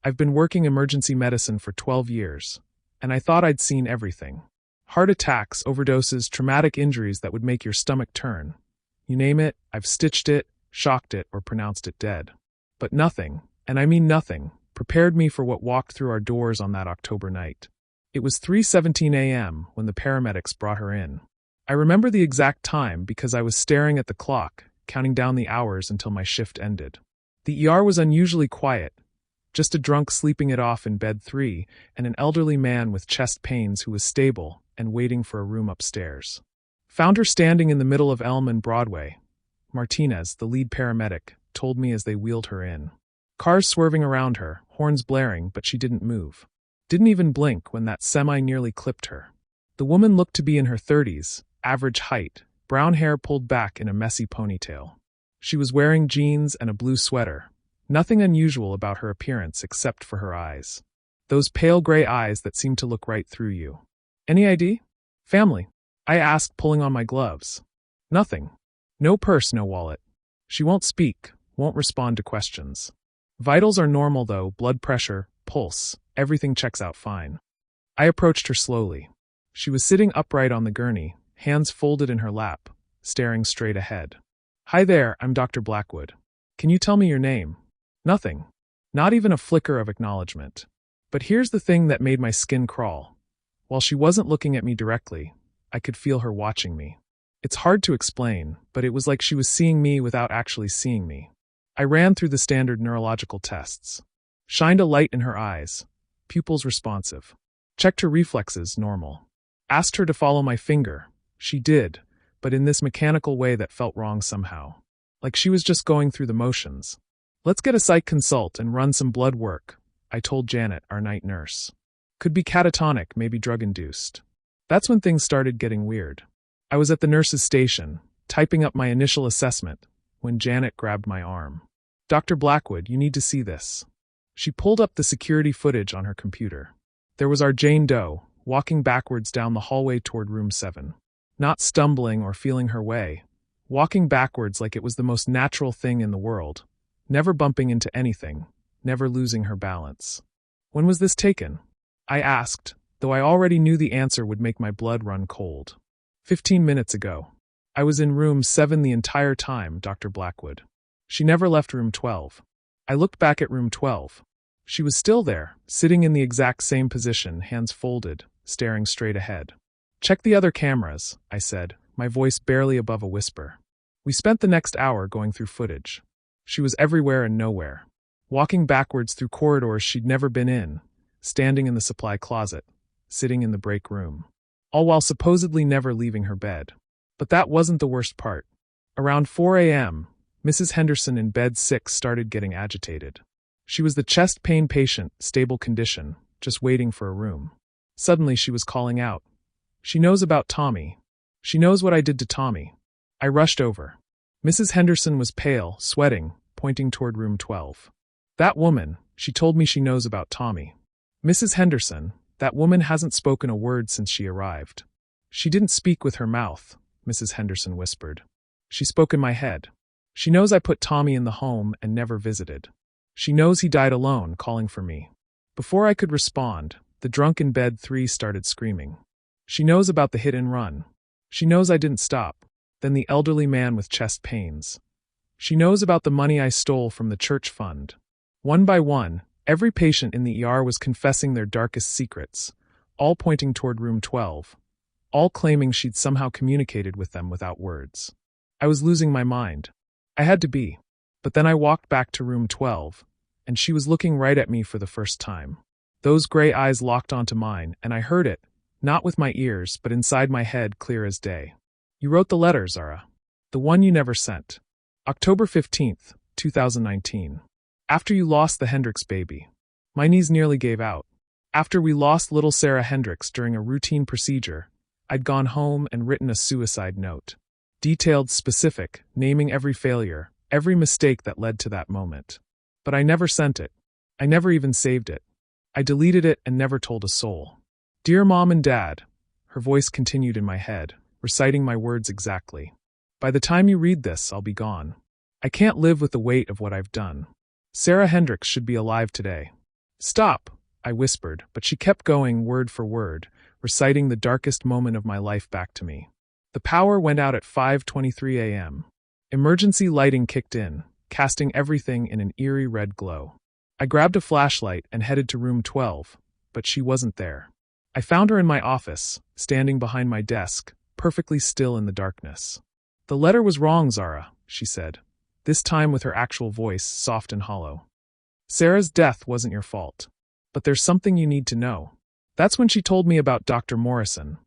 I've been working emergency medicine for 12 years, and I thought I'd seen everything. Heart attacks, overdoses, traumatic injuries that would make your stomach turn. You name it, I've stitched it, shocked it, or pronounced it dead. But nothing, and I mean nothing, prepared me for what walked through our doors on that October night. It was 3:17 a.m. when the paramedics brought her in. I remember the exact time because I was staring at the clock, counting down the hours until my shift ended. The ER was unusually quiet, just a drunk sleeping it off in bed 3 and an elderly man with chest pains who was stable and waiting for a room upstairs. Found her standing in the middle of Elm and Broadway. Martinez, the lead paramedic, told me as they wheeled her in. Cars swerving around her, horns blaring, but she didn't move. Didn't even blink when that semi nearly clipped her. The woman looked to be in her 30s, average height, brown hair pulled back in a messy ponytail. She was wearing jeans and a blue sweater. Nothing unusual about her appearance except for her eyes. Those pale gray eyes that seemed to look right through you. Any ID? Family? I asked, pulling on my gloves. Nothing. No purse, no wallet. She won't speak, won't respond to questions. Vitals are normal though, blood pressure, pulse, everything checks out fine. I approached her slowly. She was sitting upright on the gurney, hands folded in her lap, staring straight ahead. Hi there, I'm Dr. Blackwood. Can you tell me your name? Nothing. Not even a flicker of acknowledgement. But here's the thing that made my skin crawl. While she wasn't looking at me directly, I could feel her watching me. It's hard to explain, but it was like she was seeing me without actually seeing me. I ran through the standard neurological tests. Shined a light in her eyes. Pupils responsive. Checked her reflexes, normal. Asked her to follow my finger. She did, but in this mechanical way that felt wrong somehow. Like she was just going through the motions. Let's get a psych consult and run some blood work, I told Janet, our night nurse. Could be catatonic, maybe drug-induced. That's when things started getting weird. I was at the nurse's station, typing up my initial assessment, when Janet grabbed my arm. Dr. Blackwood, you need to see this. She pulled up the security footage on her computer. There was our Jane Doe, walking backwards down the hallway toward room 7. Not stumbling or feeling her way. Walking backwards like it was the most natural thing in the world. Never bumping into anything. Never losing her balance. When was this taken? I asked, though I already knew the answer would make my blood run cold. 15 minutes ago. I was in room 7 the entire time, Dr. Blackwood. She never left room 12. I looked back at room 12. She was still there, sitting in the exact same position, hands folded, staring straight ahead. Check the other cameras, I said, my voice barely above a whisper. We spent the next hour going through footage. She was everywhere and nowhere. Walking backwards through corridors she'd never been in, standing in the supply closet, sitting in the break room. All while supposedly never leaving her bed. But that wasn't the worst part. Around 4 a.m., Mrs. Henderson in bed 6 started getting agitated. She was the chest pain patient, stable condition, just waiting for a room. Suddenly she was calling out. She knows about Tommy. She knows what I did to Tommy. I rushed over. Mrs. Henderson was pale, sweating, pointing toward room 12. That woman, she told me she knows about Tommy. Mrs. Henderson, that woman hasn't spoken a word since she arrived. She didn't speak with her mouth, Mrs. Henderson whispered. She spoke in my head. She knows I put Tommy in the home and never visited. She knows he died alone, calling for me. Before I could respond, the drunk in bed 3 started screaming. She knows about the hit and run. She knows I didn't stop. Then the elderly man with chest pains. She knows about the money I stole from the church fund. One by one, every patient in the ER was confessing their darkest secrets, all pointing toward room 12, all claiming she'd somehow communicated with them without words. I was losing my mind. I had to be. But then I walked back to room 12, and she was looking right at me for the first time. Those gray eyes locked onto mine, and I heard it, not with my ears, but inside my head, clear as day. You wrote the letter, Zara. The one you never sent. October 15th, 2019. After you lost the Hendricks baby. My knees nearly gave out. After we lost little Sarah Hendricks during a routine procedure, I'd gone home and written a suicide note. Detailed, specific, naming every failure, every mistake that led to that moment. But I never sent it. I never even saved it. I deleted it and never told a soul. Dear Mom and Dad, her voice continued in my head, reciting my words exactly. By the time you read this, I'll be gone. I can't live with the weight of what I've done. Sarah Hendricks should be alive today. Stop, I whispered, but she kept going word for word, reciting the darkest moment of my life back to me. The power went out at 5:23 a.m. Emergency lighting kicked in, casting everything in an eerie red glow. I grabbed a flashlight and headed to room 12, but she wasn't there. I found her in my office, standing behind my desk, perfectly still in the darkness. "The letter was wrong, Zara," she said, this time with her actual voice, soft and hollow. "Sarah's death wasn't your fault. But there's something you need to know." That's when she told me about Dr. Morrison,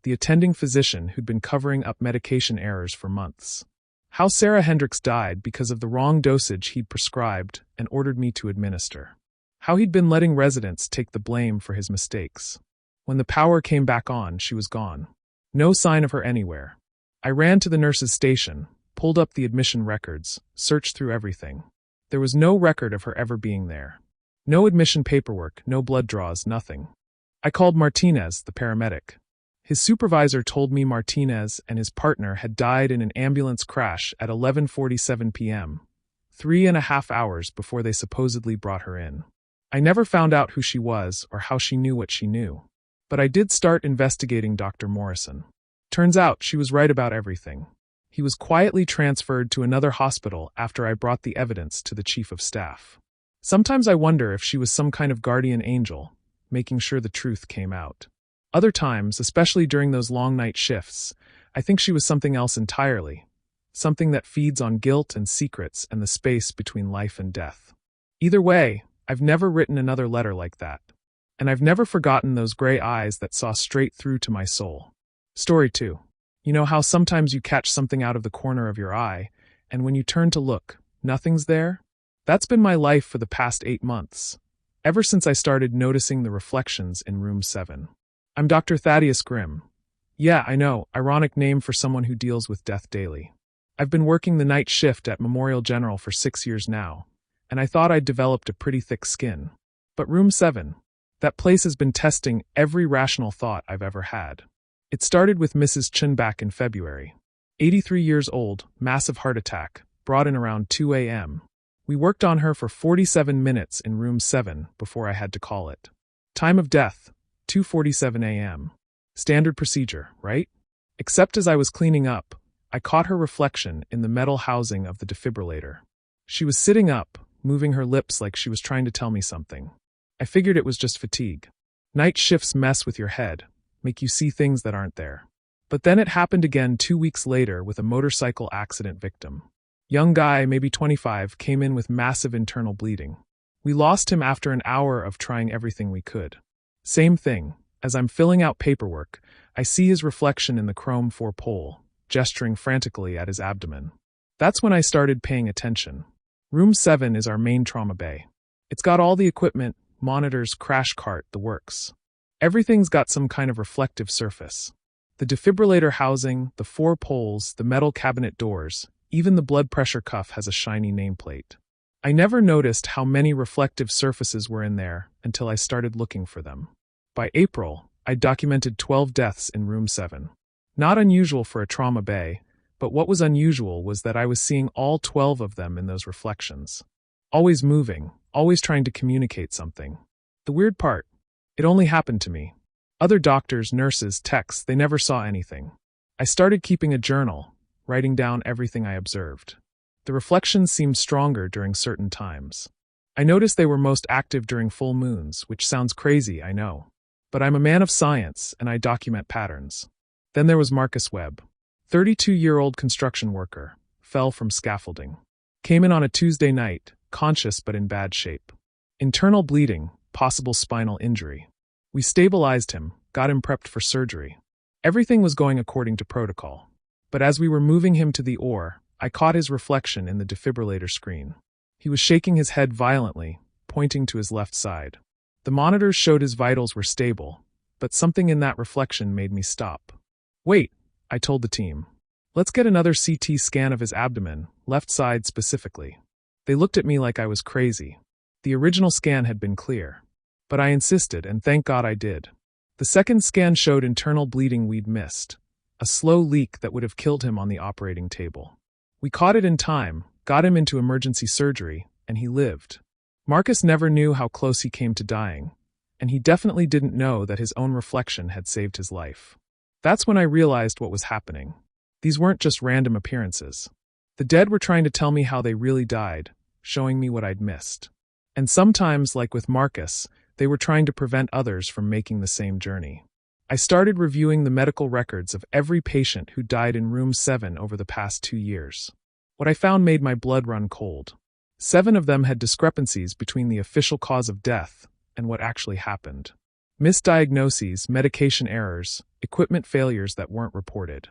the attending physician who'd been covering up medication errors for months. How Sarah Hendricks died because of the wrong dosage he'd prescribed and ordered me to administer. How he'd been letting residents take the blame for his mistakes. When the power came back on, she was gone. No sign of her anywhere. I ran to the nurse's station, pulled up the admission records, searched through everything. There was no record of her ever being there. No admission paperwork, no blood draws, nothing. I called Martinez, the paramedic. His supervisor told me Martinez and his partner had died in an ambulance crash at 11:47 p.m., 3.5 hours before they supposedly brought her in. I never found out who she was or how she knew what she knew. But I did start investigating Dr. Morrison. Turns out she was right about everything. He was quietly transferred to another hospital after I brought the evidence to the chief of staff. Sometimes I wonder if she was some kind of guardian angel, making sure the truth came out. Other times, especially during those long night shifts, I think she was something else entirely. Something that feeds on guilt and secrets and the space between life and death. Either way, I've never written another letter like that. And I've never forgotten those gray eyes that saw straight through to my soul. Story 2. You know how sometimes you catch something out of the corner of your eye, and when you turn to look, nothing's there? That's been my life for the past 8 months. Ever since I started noticing the reflections in room 7. I'm Dr. Thaddeus Grimm. Yeah, I know, ironic name for someone who deals with death daily. I've been working the night shift at Memorial General for 6 years now, and I thought I'd developed a pretty thick skin. But room 7, that place has been testing every rational thought I've ever had. It started with Mrs. Chun back in February. 83 years old, massive heart attack, brought in around 2 a.m. We worked on her for 47 minutes in room 7 before I had to call it. Time of death, 2:47 a.m. Standard procedure, right? Except as I was cleaning up, I caught her reflection in the metal housing of the defibrillator. She was sitting up, moving her lips like she was trying to tell me something. I figured it was just fatigue. Night shifts mess with your head, make you see things that aren't there. But then it happened again 2 weeks later with a motorcycle accident victim. Young guy, maybe 25, came in with massive internal bleeding. We lost him after an hour of trying everything we could. Same thing, as I'm filling out paperwork, I see his reflection in the chrome 4 pole, gesturing frantically at his abdomen. That's when I started paying attention. Room 7 is our main trauma bay. It's got all the equipment, monitors, crash cart, the works. Everything's got some kind of reflective surface. The defibrillator housing, the 4 poles, the metal cabinet doors, even the blood pressure cuff has a shiny nameplate. I never noticed how many reflective surfaces were in there until I started looking for them. By April, I documented 12 deaths in room 7. Not unusual for a trauma bay, but what was unusual was that I was seeing all 12 of them in those reflections. Always moving, always trying to communicate something. The weird part, it only happened to me. Other doctors, nurses, techs, they never saw anything. I started keeping a journal, writing down everything I observed. The reflections seemed stronger during certain times. I noticed they were most active during full moons, which sounds crazy, I know. But I'm a man of science, and I document patterns. Then there was Marcus Webb. 32-year-old construction worker, fell from scaffolding. Came in on a Tuesday night, conscious but in bad shape. Internal bleeding, possible spinal injury. We stabilized him, got him prepped for surgery. Everything was going according to protocol. But as we were moving him to the OR, I caught his reflection in the defibrillator screen. He was shaking his head violently, pointing to his left side. The monitors showed his vitals were stable, but something in that reflection made me stop. Wait, I told the team. Let's get another CT scan of his abdomen, left side specifically. They looked at me like I was crazy. The original scan had been clear. But I insisted, and thank God I did. The second scan showed internal bleeding we'd missed. A slow leak that would have killed him on the operating table. We caught it in time, got him into emergency surgery, and he lived. Marcus never knew how close he came to dying, and he definitely didn't know that his own reflection had saved his life. That's when I realized what was happening. These weren't just random appearances. The dead were trying to tell me how they really died, showing me what I'd missed. And sometimes, like with Marcus, they were trying to prevent others from making the same journey. I started reviewing the medical records of every patient who died in room 7 over the past 2 years. What I found made my blood run cold. 7 of them had discrepancies between the official cause of death and what actually happened. Misdiagnoses, medication errors, equipment failures that weren't reported.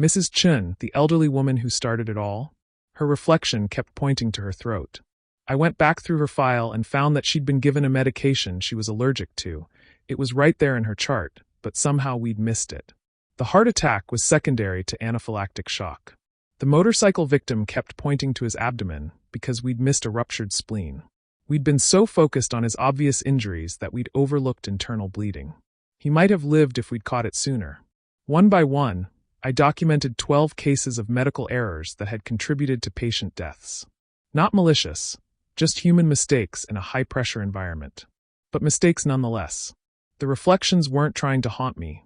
Mrs. Chun, the elderly woman who started it all, her reflection kept pointing to her throat. I went back through her file and found that she'd been given a medication she was allergic to. It was right there in her chart, but somehow we'd missed it. The heart attack was secondary to anaphylactic shock. The motorcycle victim kept pointing to his abdomen because we'd missed a ruptured spleen. We'd been so focused on his obvious injuries that we'd overlooked internal bleeding. He might have lived if we'd caught it sooner. One by one, I documented 12 cases of medical errors that had contributed to patient deaths. Not malicious, just human mistakes in a high-pressure environment. But mistakes nonetheless. The reflections weren't trying to haunt me.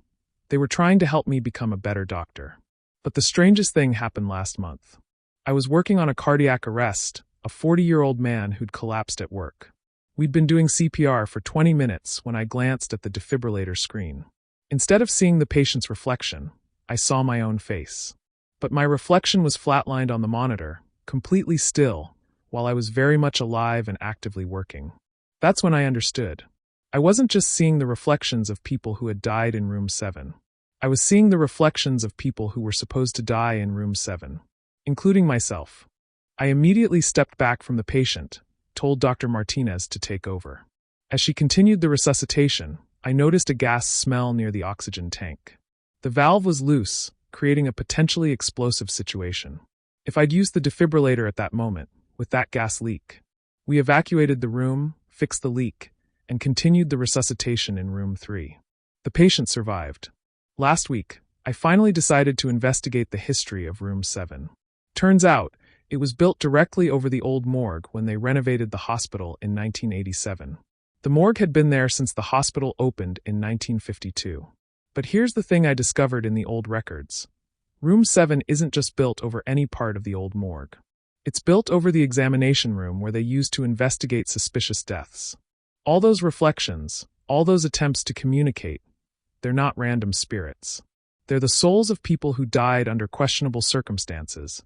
They were trying to help me become a better doctor. But the strangest thing happened last month. I was working on a cardiac arrest, a 40-year-old man who'd collapsed at work. We'd been doing CPR for 20 minutes when I glanced at the defibrillator screen. Instead of seeing the patient's reflection, I saw my own face. But my reflection was flatlined on the monitor, completely still, while I was very much alive and actively working. That's when I understood. I wasn't just seeing the reflections of people who had died in room 7. I was seeing the reflections of people who were supposed to die in room 7, including myself. I immediately stepped back from the patient, told Dr. Martinez to take over. As she continued the resuscitation, I noticed a gas smell near the oxygen tank. The valve was loose, creating a potentially explosive situation. If I'd used the defibrillator at that moment, with that gas leak. We evacuated the room, fixed the leak, and continued the resuscitation in room 3. The patient survived. Last week, I finally decided to investigate the history of room 7. Turns out, it was built directly over the old morgue when they renovated the hospital in 1987. The morgue had been there since the hospital opened in 1952. But here's the thing I discovered in the old records. Room 7 isn't just built over any part of the old morgue. It's built over the examination room where they used to investigate suspicious deaths. All those reflections, all those attempts to communicate, they're not random spirits. They're the souls of people who died under questionable circumstances,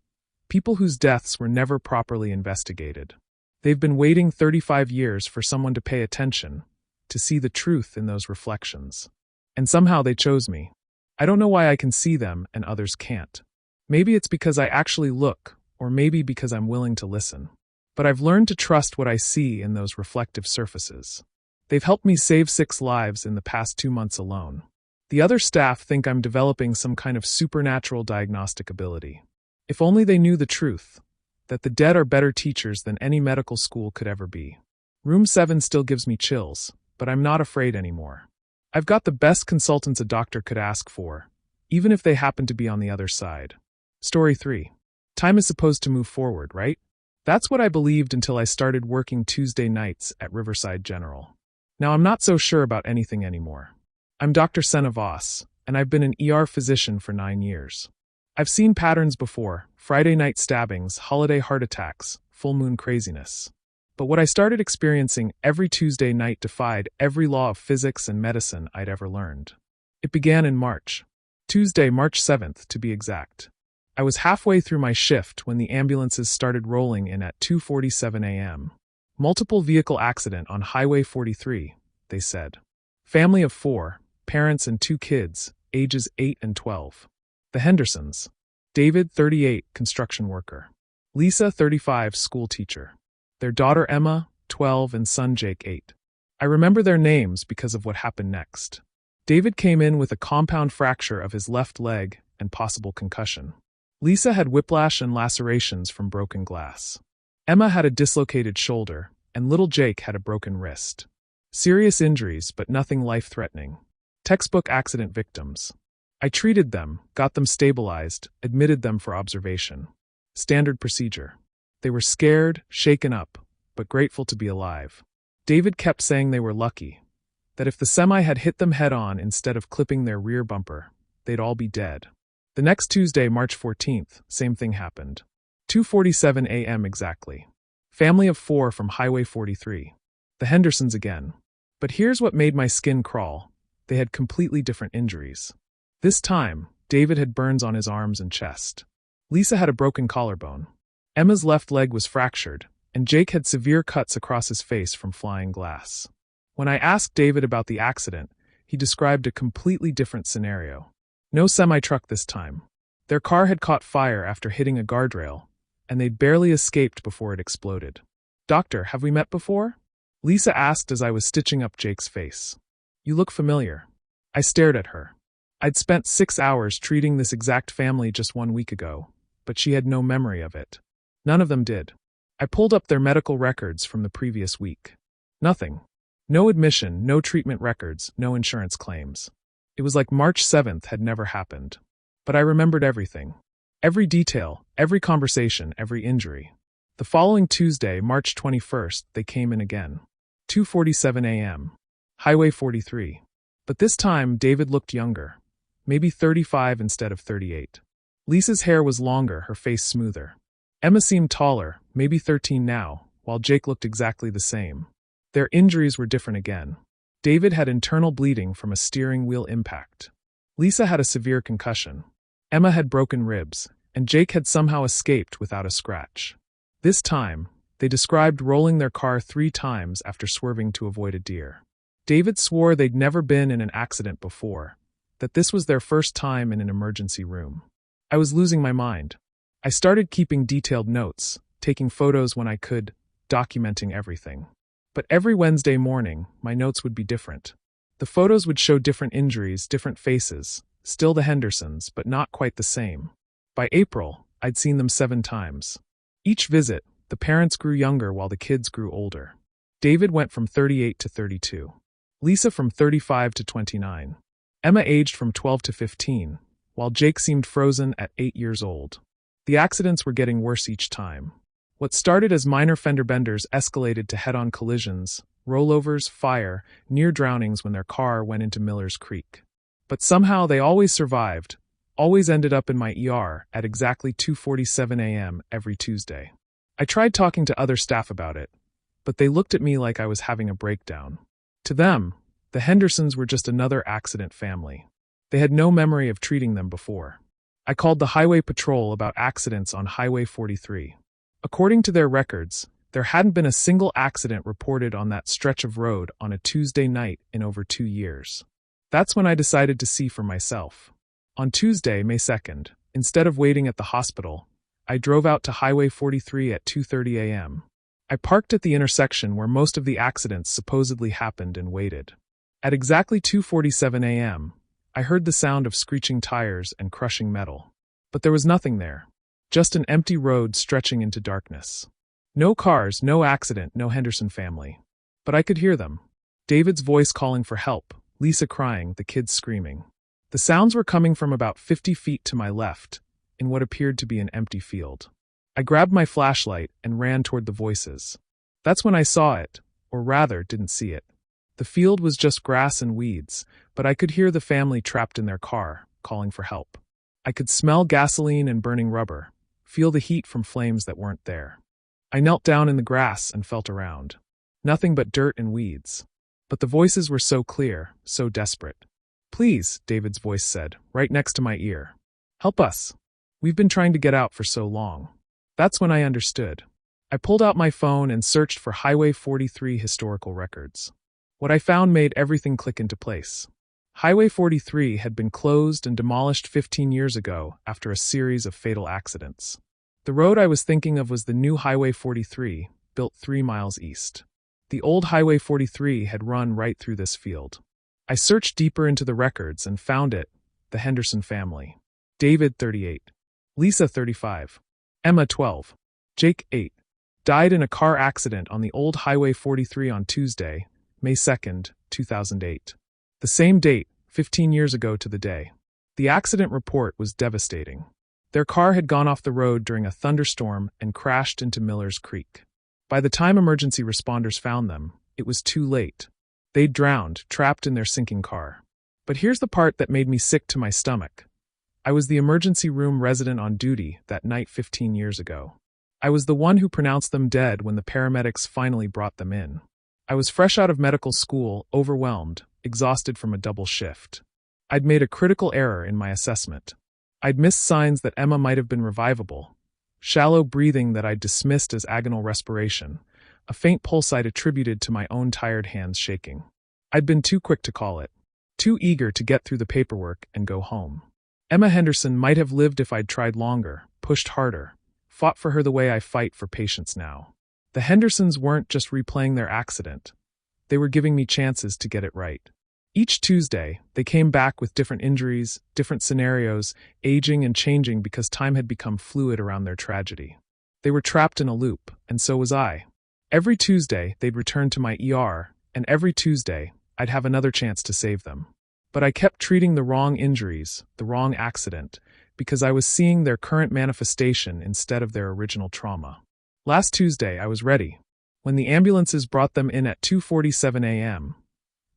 people whose deaths were never properly investigated. They've been waiting 35 years for someone to pay attention, to see the truth in those reflections. And somehow they chose me. I don't know why I can see them and others can't. Maybe it's because I actually look, or maybe because I'm willing to listen. But I've learned to trust what I see in those reflective surfaces. They've helped me save 6 lives in the past 2 months alone. The other staff think I'm developing some kind of supernatural diagnostic ability. If only they knew the truth, that the dead are better teachers than any medical school could ever be. Room 7 still gives me chills, but I'm not afraid anymore. I've got the best consultants a doctor could ask for, even if they happen to be on the other side. Story 3. Time is supposed to move forward, right? That's what I believed until I started working Tuesday nights at Riverside General. Now I'm not so sure about anything anymore. I'm Dr. Senna Voss, and I've been an ER physician for 9 years. I've seen patterns before: Friday night stabbings, holiday heart attacks, full moon craziness. But what I started experiencing every Tuesday night defied every law of physics and medicine I'd ever learned. It began in March. Tuesday, March 7th, to be exact. I was halfway through my shift when the ambulances started rolling in at 2:47 a.m. Multiple vehicle accident on Highway 43, they said. Family of 4, parents and 2 kids, ages 8 and 12. The Hendersons. David, 38, construction worker. Lisa, 35, school teacher. Their daughter Emma, 12, and son Jake, 8. I remember their names because of what happened next. David came in with a compound fracture of his left leg and possible concussion. Lisa had whiplash and lacerations from broken glass. Emma had a dislocated shoulder, and little Jake had a broken wrist. Serious injuries, but nothing life-threatening. Textbook accident victims. I treated them, got them stabilized, admitted them for observation. Standard procedure. They were scared, shaken up, but grateful to be alive. David kept saying they were lucky, that if the semi had hit them head-on instead of clipping their rear bumper, they'd all be dead. The next Tuesday, March 14th, same thing happened. 2:47 a.m. exactly. Family of 4 from Highway 43. The Hendersons again. But here's what made my skin crawl. They had completely different injuries. This time, David had burns on his arms and chest. Lisa had a broken collarbone. Emma's left leg was fractured, and Jake had severe cuts across his face from flying glass. When I asked David about the accident, he described a completely different scenario. No semi-truck this time. Their car had caught fire after hitting a guardrail, and they'd barely escaped before it exploded. "Doctor, have we met before?" Lisa asked as I was stitching up Jake's face. "You look familiar." I stared at her. I'd spent 6 hours treating this exact family just 1 week ago, but she had no memory of it. None of them did. I pulled up their medical records from the previous week. Nothing. No admission, no treatment records, no insurance claims. It was like March 7th had never happened. But I remembered everything. Every detail, every conversation, every injury. The following Tuesday, March 21st, they came in again. 2:47 a.m. Highway 43. But this time, David looked younger. Maybe 35 instead of 38. Lisa's hair was longer, her face smoother. Emma seemed taller, maybe 13 now, while Jake looked exactly the same. Their injuries were different again. David had internal bleeding from a steering wheel impact. Lisa had a severe concussion. Emma had broken ribs, and Jake had somehow escaped without a scratch. This time, they described rolling their car 3 times after swerving to avoid a deer. David swore they'd never been in an accident before, that this was their first time in an emergency room. I was losing my mind. I started keeping detailed notes, taking photos when I could, documenting everything. But every Wednesday morning, my notes would be different. The photos would show different injuries, different faces, still the Hendersons, but not quite the same. By April, I'd seen them 7 times. Each visit, the parents grew younger while the kids grew older. David went from 38 to 32. Lisa from 35 to 29. Emma aged from 12 to 15, while Jake seemed frozen at 8 years old. The accidents were getting worse each time. What started as minor fender benders escalated to head-on collisions, rollovers, fire, near drownings when their car went into Miller's Creek. But somehow they always survived, always ended up in my ER at exactly 2:47 a.m. every Tuesday. I tried talking to other staff about it, but they looked at me like I was having a breakdown. To them, the Hendersons were just another accident family. They had no memory of treating them before. I called the highway patrol about accidents on Highway 43. According to their records, there hadn't been a single accident reported on that stretch of road on a Tuesday night in over 2 years. That's when I decided to see for myself. On Tuesday, May 2nd, instead of waiting at the hospital, I drove out to Highway 43 at 2:30 a.m. I parked at the intersection where most of the accidents supposedly happened and waited. At exactly 2:47 a.m., I heard the sound of screeching tires and crushing metal. But there was nothing there. Just an empty road stretching into darkness. No cars, no accident, no Henderson family. But I could hear them. David's voice calling for help, Lisa crying, the kids screaming. The sounds were coming from about 50 feet to my left, in what appeared to be an empty field. I grabbed my flashlight and ran toward the voices. That's when I saw it, or rather, didn't see it. The field was just grass and weeds, but I could hear the family trapped in their car, calling for help. I could smell gasoline and burning rubber, feel the heat from flames that weren't there. I knelt down in the grass and felt around. Nothing but dirt and weeds. But the voices were so clear, so desperate. "Please," David's voice said, right next to my ear. "Help us. We've been trying to get out for so long." That's when I understood. I pulled out my phone and searched for Highway 43 historical records. What I found made everything click into place. Highway 43 had been closed and demolished 15 years ago after a series of fatal accidents. The road I was thinking of was the new Highway 43, built 3 miles east. The old Highway 43 had run right through this field. I searched deeper into the records and found it, the Henderson family. David, 38. Lisa, 35. Emma, 12. Jake, 8. Died in a car accident on the old Highway 43 on Tuesday, May 2nd, 2008. The same date, 15 years ago to the day. The accident report was devastating. Their car had gone off the road during a thunderstorm and crashed into Miller's Creek. By the time emergency responders found them, it was too late. They'd drowned, trapped in their sinking car. But here's the part that made me sick to my stomach. I was the emergency room resident on duty that night 15 years ago. I was the one who pronounced them dead when the paramedics finally brought them in. I was fresh out of medical school, overwhelmed, exhausted from a double shift. I'd made a critical error in my assessment. I'd missed signs that Emma might have been revivable. Shallow breathing that I'd dismissed as agonal respiration. A faint pulse I'd attributed to my own tired hands shaking. I'd been too quick to call it. Too eager to get through the paperwork and go home. Emma Henderson might have lived if I'd tried longer, pushed harder, fought for her the way I fight for patients now. The Hendersons weren't just replaying their accident. They were giving me chances to get it right. Each Tuesday, they came back with different injuries, different scenarios, aging and changing because time had become fluid around their tragedy. They were trapped in a loop, and so was I. Every Tuesday, they'd return to my ER, and every Tuesday, I'd have another chance to save them. But I kept treating the wrong injuries, the wrong accident, because I was seeing their current manifestation instead of their original trauma. Last Tuesday, I was ready. When the ambulances brought them in at 2:47 a.m.,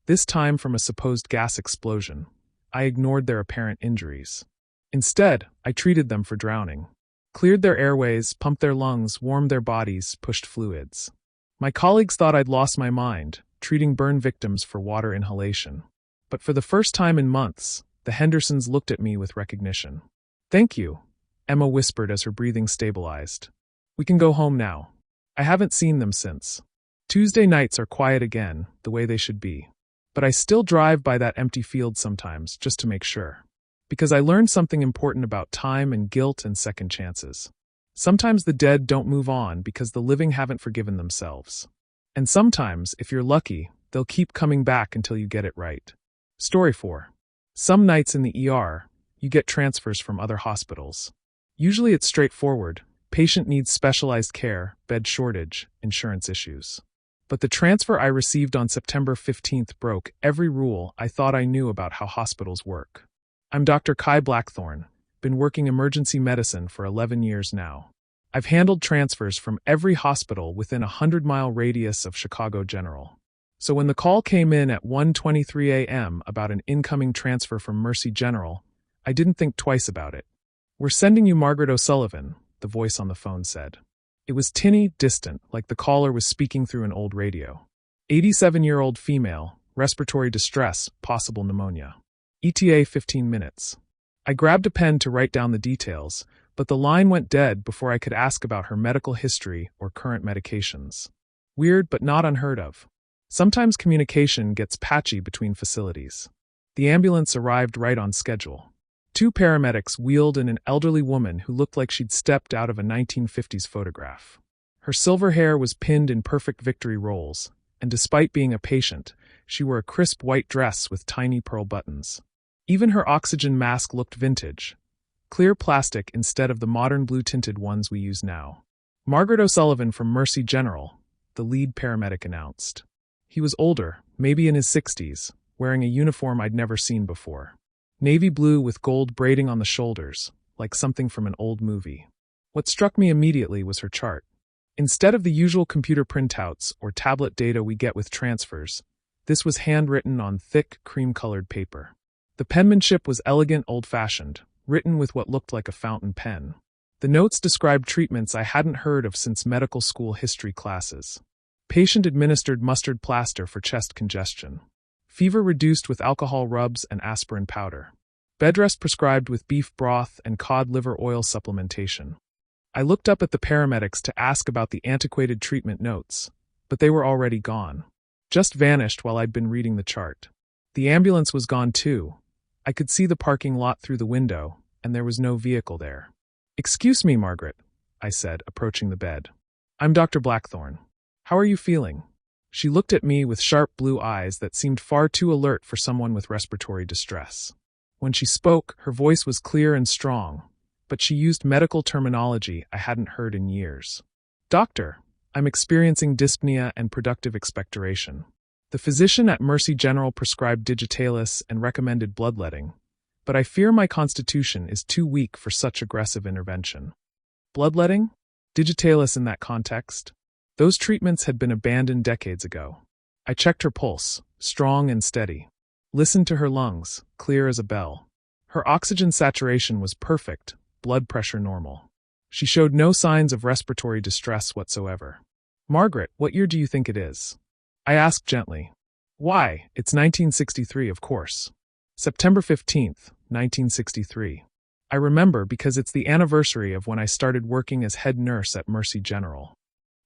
this time from a supposed gas explosion, I ignored their apparent injuries. Instead, I treated them for drowning. Cleared their airways, pumped their lungs, warmed their bodies, pushed fluids. My colleagues thought I'd lost my mind, treating burn victims for water inhalation. But for the first time in months, the Hendersons looked at me with recognition. "Thank you," Emma whispered as her breathing stabilized. "We can go home now." I haven't seen them since. Tuesday nights are quiet again, the way they should be. But I still drive by that empty field sometimes, just to make sure. Because I learned something important about time and guilt and second chances. Sometimes the dead don't move on because the living haven't forgiven themselves. And sometimes, if you're lucky, they'll keep coming back until you get it right. Story 4. Some nights in the ER, you get transfers from other hospitals. Usually it's straightforward. Patient needs specialized care, bed shortage, insurance issues. But the transfer I received on September 15th broke every rule I thought I knew about how hospitals work. I'm Dr. Kai Blackthorne, been working emergency medicine for 11 years now. I've handled transfers from every hospital within a 100-mile radius of Chicago General. So when the call came in at 1:23 a.m. about an incoming transfer from Mercy General, I didn't think twice about it. "We're sending you Margaret O'Sullivan," the voice on the phone said. It was tinny, distant, like the caller was speaking through an old radio. 87-year-old female, respiratory distress, possible pneumonia. ETA 15 minutes. I grabbed a pen to write down the details, but the line went dead before I could ask about her medical history or current medications. Weird, but not unheard of. Sometimes communication gets patchy between facilities. The ambulance arrived right on schedule. 2 paramedics wheeled in an elderly woman who looked like she'd stepped out of a 1950s photograph. Her silver hair was pinned in perfect victory rolls, and despite being a patient, she wore a crisp white dress with tiny pearl buttons. Even her oxygen mask looked vintage. Clear plastic instead of the modern blue-tinted ones we use now. "Margaret O'Sullivan from Mercy General," the lead paramedic announced. He was older, maybe in his 60s, wearing a uniform I'd never seen before. Navy blue with gold braiding on the shoulders, like something from an old movie. What struck me immediately was her chart. Instead of the usual computer printouts or tablet data we get with transfers, this was handwritten on thick, cream-colored paper. The penmanship was elegant, old-fashioned, written with what looked like a fountain pen. The notes described treatments I hadn't heard of since medical school history classes. Patient-administered mustard plaster for chest congestion. Fever reduced with alcohol rubs and aspirin powder. Bed rest prescribed with beef broth and cod liver oil supplementation. I looked up at the paramedics to ask about the antiquated treatment notes, but they were already gone. Just vanished while I'd been reading the chart. The ambulance was gone too. I could see the parking lot through the window, and there was no vehicle there. "Excuse me, Margaret," I said, approaching the bed. "I'm Dr. Blackthorne. How are you feeling?" She looked at me with sharp blue eyes that seemed far too alert for someone with respiratory distress. When she spoke, her voice was clear and strong, but she used medical terminology I hadn't heard in years. "Doctor, I'm experiencing dyspnea and productive expectoration. The physician at Mercy General prescribed digitalis and recommended bloodletting, but I fear my constitution is too weak for such aggressive intervention." "Bloodletting? Digitalis in that context?" Those treatments had been abandoned decades ago. I checked her pulse, strong and steady. Listened to her lungs, clear as a bell. Her oxygen saturation was perfect, blood pressure normal. She showed no signs of respiratory distress whatsoever. "Margaret, what year do you think it is?" I asked gently. "Why, it's 1963, of course. September 15th, 1963. I remember because it's the anniversary of when I started working as head nurse at Mercy General."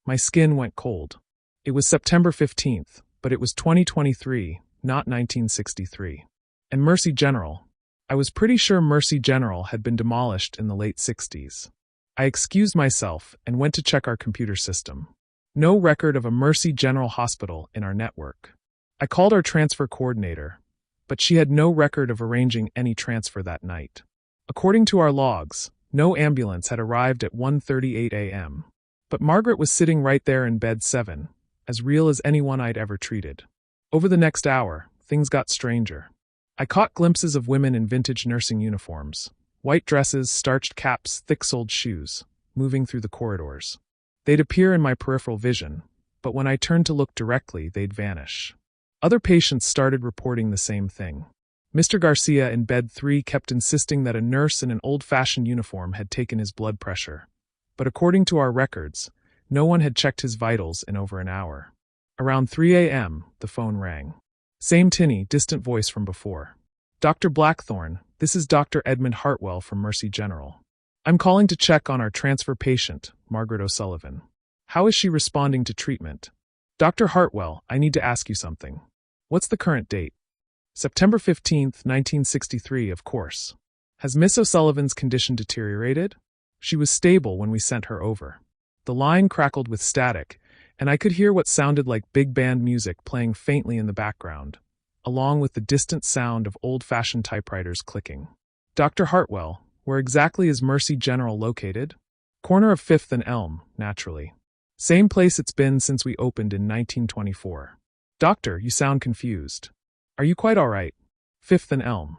My skin went cold. It was September 15th, but it was 2023, not 1963. And Mercy General. I was pretty sure Mercy General had been demolished in the late 60s. I excused myself and went to check our computer system. No record of a Mercy General hospital in our network. I called our transfer coordinator, but she had no record of arranging any transfer that night. According to our logs, no ambulance had arrived at 1:38 a.m. But Margaret was sitting right there in bed 7, as real as anyone I'd ever treated. Over the next hour, things got stranger. I caught glimpses of women in vintage nursing uniforms, white dresses, starched caps, thick-soled shoes, moving through the corridors. They'd appear in my peripheral vision, but when I turned to look directly, they'd vanish. Other patients started reporting the same thing. Mr. Garcia in bed 3 kept insisting that a nurse in an old-fashioned uniform had taken his blood pressure. But according to our records, no one had checked his vitals in over an hour. Around 3 a.m., the phone rang. Same tinny, distant voice from before. "Dr. Blackthorne, this is Dr. Edmund Hartwell from Mercy General. I'm calling to check on our transfer patient, Margaret O'Sullivan. How is she responding to treatment? Dr. Hartwell, I need to ask you something. What's the current date?" "September 15th, 1963, of course. Has Miss O'Sullivan's condition deteriorated?" She was stable when we sent her over. The line crackled with static, and I could hear what sounded like big band music playing faintly in the background, along with the distant sound of old-fashioned typewriters clicking. "Dr. Hartwell, where exactly is Mercy General located?" "Corner of 5th and Elm, naturally. Same place it's been since we opened in 1924. "Doctor, you sound confused. Are you quite all right?" "5th and Elm."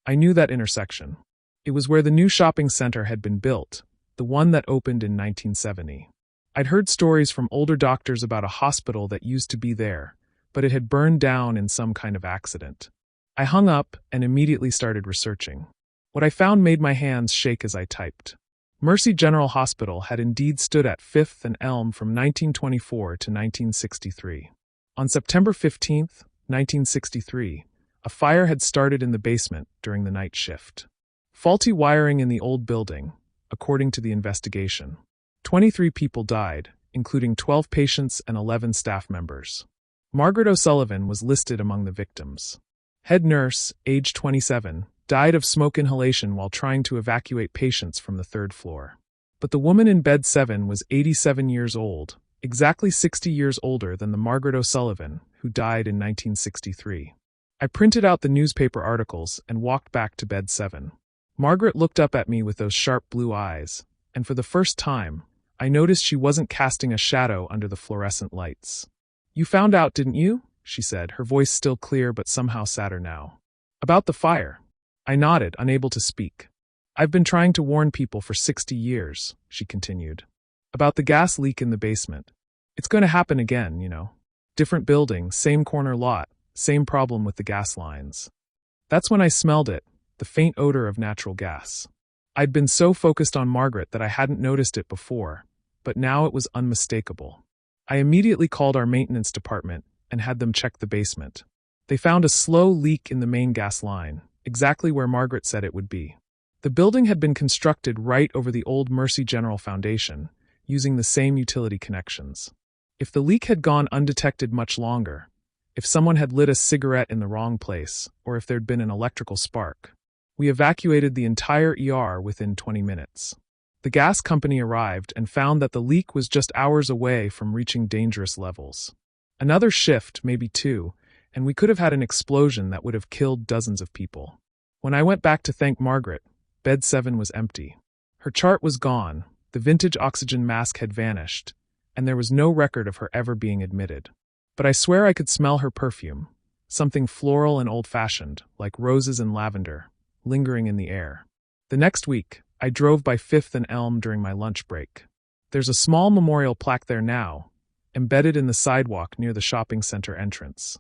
I knew that intersection. It was where the new shopping center had been built, the one that opened in 1970. I'd heard stories from older doctors about a hospital that used to be there, but it had burned down in some kind of accident. I hung up and immediately started researching. What I found made my hands shake as I typed. Mercy General Hospital had indeed stood at 5th and Elm from 1924 to 1963. On September 15th, 1963, a fire had started in the basement during the night shift. Faulty wiring in the old building, according to the investigation. 23 people died, including 12 patients and 11 staff members. Margaret O'Sullivan was listed among the victims. Head nurse, age 27, died of smoke inhalation while trying to evacuate patients from the 3rd floor. But the woman in bed 7 was 87 years old, exactly 60 years older than the Margaret O'Sullivan, who died in 1963. I printed out the newspaper articles and walked back to bed 7. Margaret looked up at me with those sharp blue eyes, and for the first time, I noticed she wasn't casting a shadow under the fluorescent lights. "You found out, didn't you?" she said, her voice still clear but somehow sadder now. "About the fire." I nodded, unable to speak. "I've been trying to warn people for 60 years, she continued. "About the gas leak in the basement. It's going to happen again, you know. Different building, same corner lot, same problem with the gas lines." That's when I smelled it, the faint odor of natural gas. I'd been so focused on Margaret that I hadn't noticed it before, but now it was unmistakable. I immediately called our maintenance department and had them check the basement. They found a slow leak in the main gas line, exactly where Margaret said it would be. The building had been constructed right over the old Mercy General Foundation, using the same utility connections. If the leak had gone undetected much longer, if someone had lit a cigarette in the wrong place, or if there'd been an electrical spark, we evacuated the entire ER within 20 minutes. The gas company arrived and found that the leak was just hours away from reaching dangerous levels. Another shift, maybe 2, and we could have had an explosion that would have killed dozens of people. When I went back to thank Margaret, bed 7 was empty. Her chart was gone, the vintage oxygen mask had vanished, and there was no record of her ever being admitted. But I swear I could smell her perfume, something floral and old-fashioned, like roses and lavender, lingering in the air. The next week, I drove by 5th and Elm during my lunch break. There's a small memorial plaque there now, embedded in the sidewalk near the shopping center entrance.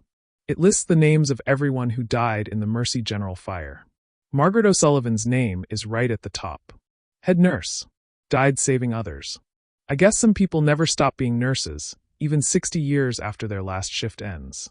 It lists the names of everyone who died in the Mercy General fire. Margaret O'Sullivan's name is right at the top. Head nurse. Died saving others. I guess some people never stop being nurses, even 60 years after their last shift ends.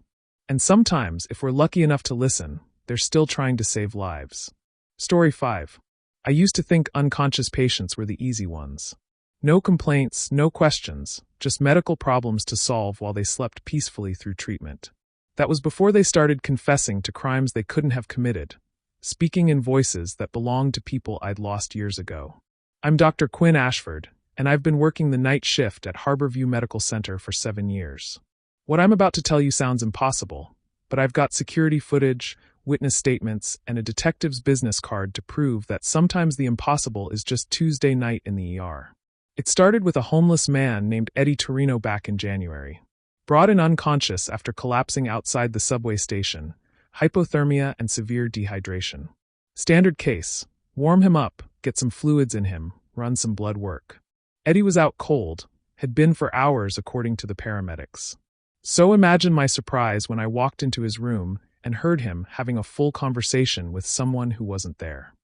And sometimes, if we're lucky enough to listen, they're still trying to save lives. Story 5. I used to think unconscious patients were the easy ones. No complaints, no questions, just medical problems to solve while they slept peacefully through treatment. That was before they started confessing to crimes they couldn't have committed, speaking in voices that belonged to people I'd lost years ago. I'm Dr. Quinn Ashford, and I've been working the night shift at Harborview Medical Center for 7 years. What I'm about to tell you sounds impossible, but I've got security footage, witness statements, and a detective's business card to prove that sometimes the impossible is just Tuesday night in the ER. It started with a homeless man named Eddie Torino back in January. Brought in unconscious after collapsing outside the subway station, hypothermia and severe dehydration. Standard case: warm him up, get some fluids in him, run some blood work. Eddie was out cold, had been for hours according to the paramedics. So imagine my surprise when I walked into his room and heard him having a full conversation with someone who wasn't there.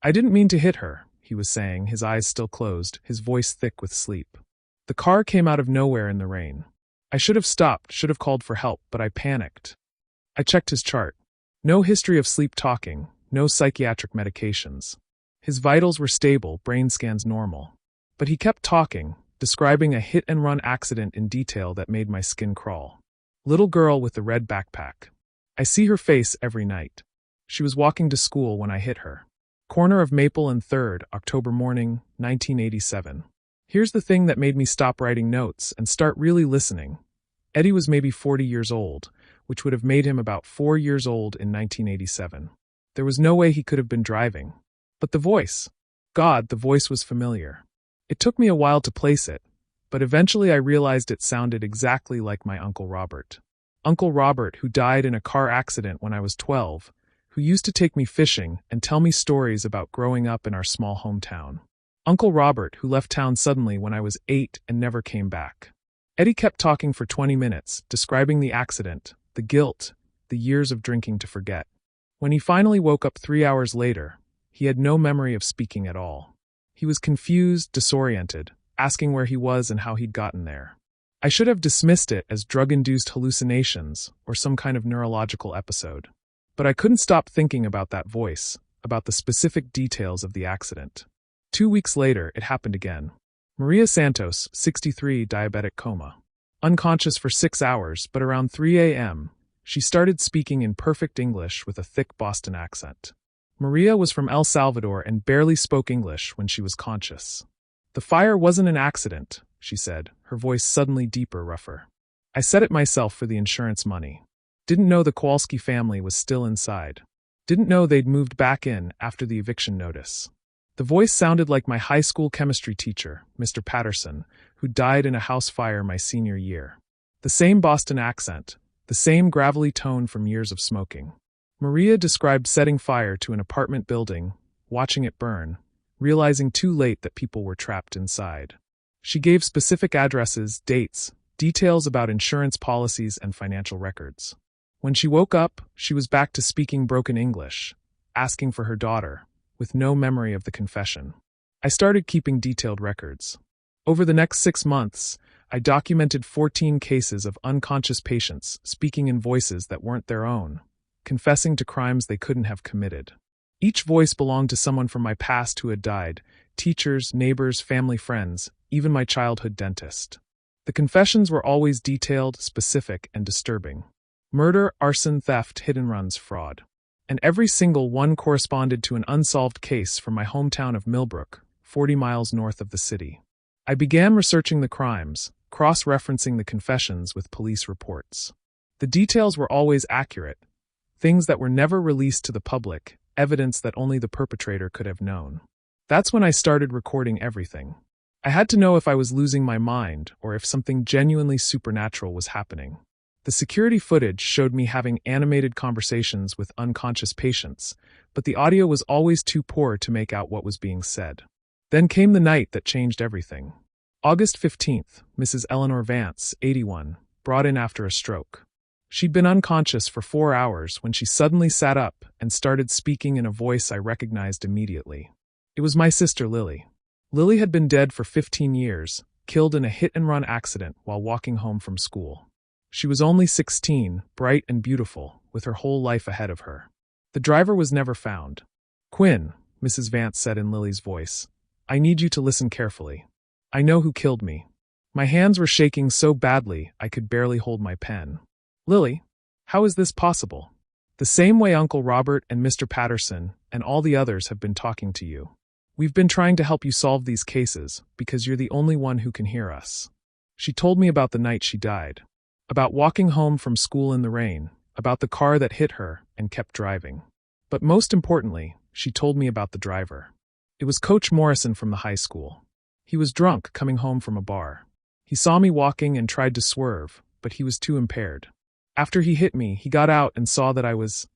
I didn't mean to hit her, he was saying, his eyes still closed, his voice thick with sleep. The car came out of nowhere in the rain. I should have stopped, should have called for help, but I panicked. I checked his chart. No history of sleep talking, no psychiatric medications. His vitals were stable, brain scans normal. But he kept talking, describing a hit-and-run accident in detail that made my skin crawl. Little girl with the red backpack. I see her face every night. She was walking to school when I hit her. Corner of Maple and 3rd, October morning, 1987. Here's the thing that made me stop writing notes and start really listening. Eddie was maybe 40 years old, which would have made him about 4 years old in 1987. There was no way he could have been driving. But the voice. God, the voice was familiar. It took me a while to place it, but eventually I realized it sounded exactly like my Uncle Robert. Uncle Robert, who died in a car accident when I was 12, who used to take me fishing and tell me stories about growing up in our small hometown. Uncle Robert, who left town suddenly when I was 8 and never came back. Eddie kept talking for 20 minutes, describing the accident, the guilt, the years of drinking to forget. When he finally woke up 3 hours later, he had no memory of speaking at all. He was confused, disoriented, asking where he was and how he'd gotten there. I should have dismissed it as drug-induced hallucinations or some kind of neurological episode. But I couldn't stop thinking about that voice, about the specific details of the accident. 2 weeks later, it happened again. Maria Santos, 63, diabetic coma. Unconscious for 6 hours, but around 3 a.m., she started speaking in perfect English with a thick Boston accent. Maria was from El Salvador and barely spoke English when she was conscious. The fire wasn't an accident, she said, her voice suddenly deeper, rougher. I said it myself for the insurance money. Didn't know the Kowalski family was still inside. Didn't know they'd moved back in after the eviction notice. The voice sounded like my high school chemistry teacher, Mr. Patterson, who died in a house fire my senior year. The same Boston accent, the same gravelly tone from years of smoking. Maria described setting fire to an apartment building, watching it burn, realizing too late that people were trapped inside. She gave specific addresses, dates, details about insurance policies and financial records. When she woke up, she was back to speaking broken English, asking for her daughter, with no memory of the confession. I started keeping detailed records. Over the next 6 months, I documented 14 cases of unconscious patients speaking in voices that weren't their own, confessing to crimes they couldn't have committed. Each voice belonged to someone from my past who had died, teachers, neighbors, family friends, even my childhood dentist. The confessions were always detailed, specific, and disturbing. Murder, arson, theft, hit-and-runs, fraud. And every single one corresponded to an unsolved case from my hometown of Millbrook, 40 miles north of the city. I began researching the crimes, cross-referencing the confessions with police reports. The details were always accurate, things that were never released to the public, evidence that only the perpetrator could have known. That's when I started recording everything. I had to know if I was losing my mind or if something genuinely supernatural was happening. The security footage showed me having animated conversations with unconscious patients, but the audio was always too poor to make out what was being said. Then came the night that changed everything. August 15th, Mrs. Eleanor Vance, 81, brought in after a stroke. She'd been unconscious for 4 hours when she suddenly sat up and started speaking in a voice I recognized immediately. It was my sister Lily. Lily had been dead for 15 years, killed in a hit-and-run accident while walking home from school. She was only 16, bright and beautiful, with her whole life ahead of her. The driver was never found. "Quinn," Mrs. Vance said in Lily's voice, "I need you to listen carefully. I know who killed me." My hands were shaking so badly I could barely hold my pen. "Lily, how is this possible?" "The same way Uncle Robert and Mr. Patterson and all the others have been talking to you. We've been trying to help you solve these cases because you're the only one who can hear us." She told me about the night she died, about walking home from school in the rain, about the car that hit her and kept driving. But most importantly, she told me about the driver. It was Coach Morrison from the high school. He was drunk coming home from a bar. He saw me walking and tried to swerve, but he was too impaired. After he hit me, he got out and saw that I was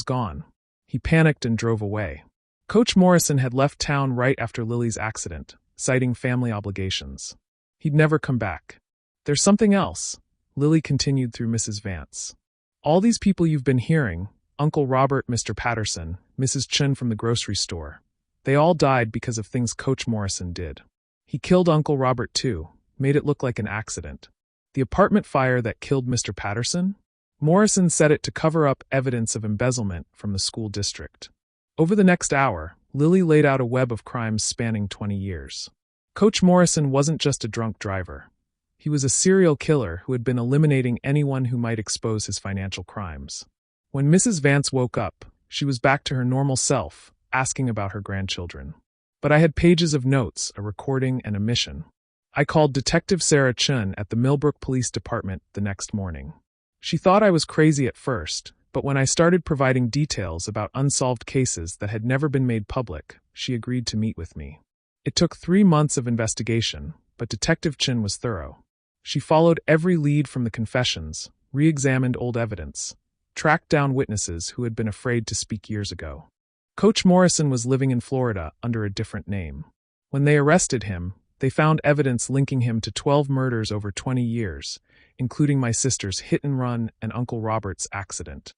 gone. He panicked and drove away. Coach Morrison had left town right after Lily's accident, citing family obligations. He'd never come back. "There's something else," Lily continued through Mrs. Vance. "All these people you've been hearing, Uncle Robert, Mr. Patterson, Mrs. Chen from the grocery store, they all died because of things Coach Morrison did. He killed Uncle Robert too, made it look like an accident. The apartment fire that killed Mr. Patterson? Morrison set it to cover up evidence of embezzlement from the school district." Over the next hour, Lily laid out a web of crimes spanning 20 years. Coach Morrison wasn't just a drunk driver. He was a serial killer who had been eliminating anyone who might expose his financial crimes. When Mrs. Vance woke up, she was back to her normal self, asking about her grandchildren. But I had pages of notes, a recording, and a mission. I called Detective Sarah Chun at the Millbrook Police Department the next morning. She thought I was crazy at first, but when I started providing details about unsolved cases that had never been made public, she agreed to meet with me. It took 3 months of investigation, but Detective Chun was thorough. She followed every lead from the confessions, re-examined old evidence, tracked down witnesses who had been afraid to speak years ago. Coach Morrison was living in Florida under a different name. When they arrested him, they found evidence linking him to 12 murders over 20 years, including my sister's hit-and-run and Uncle Robert's accident.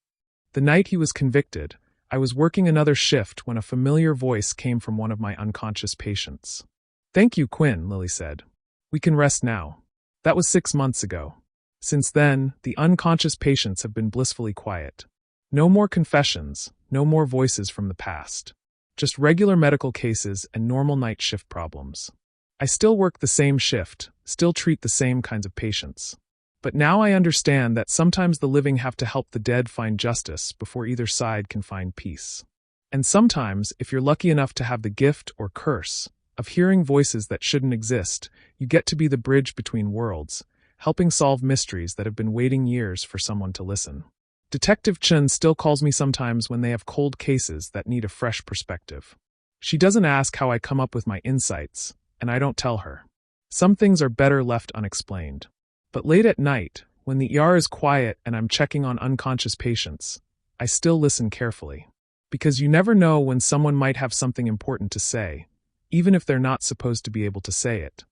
The night he was convicted, I was working another shift when a familiar voice came from one of my unconscious patients. "Thank you, Quinn," Lily said. "We can rest now." That was 6 months ago. Since then, the unconscious patients have been blissfully quiet. No more confessions, no more voices from the past. Just regular medical cases and normal night shift problems. I still work the same shift, still treat the same kinds of patients. But now I understand that sometimes the living have to help the dead find justice before either side can find peace. And sometimes, if you're lucky enough to have the gift or curse of hearing voices that shouldn't exist, you get to be the bridge between worlds, helping solve mysteries that have been waiting years for someone to listen. Detective Chun still calls me sometimes when they have cold cases that need a fresh perspective. She doesn't ask how I come up with my insights, and I don't tell her. Some things are better left unexplained. But late at night, when the ER is quiet and I'm checking on unconscious patients, I still listen carefully. Because you never know when someone might have something important to say, even if they're not supposed to be able to say it.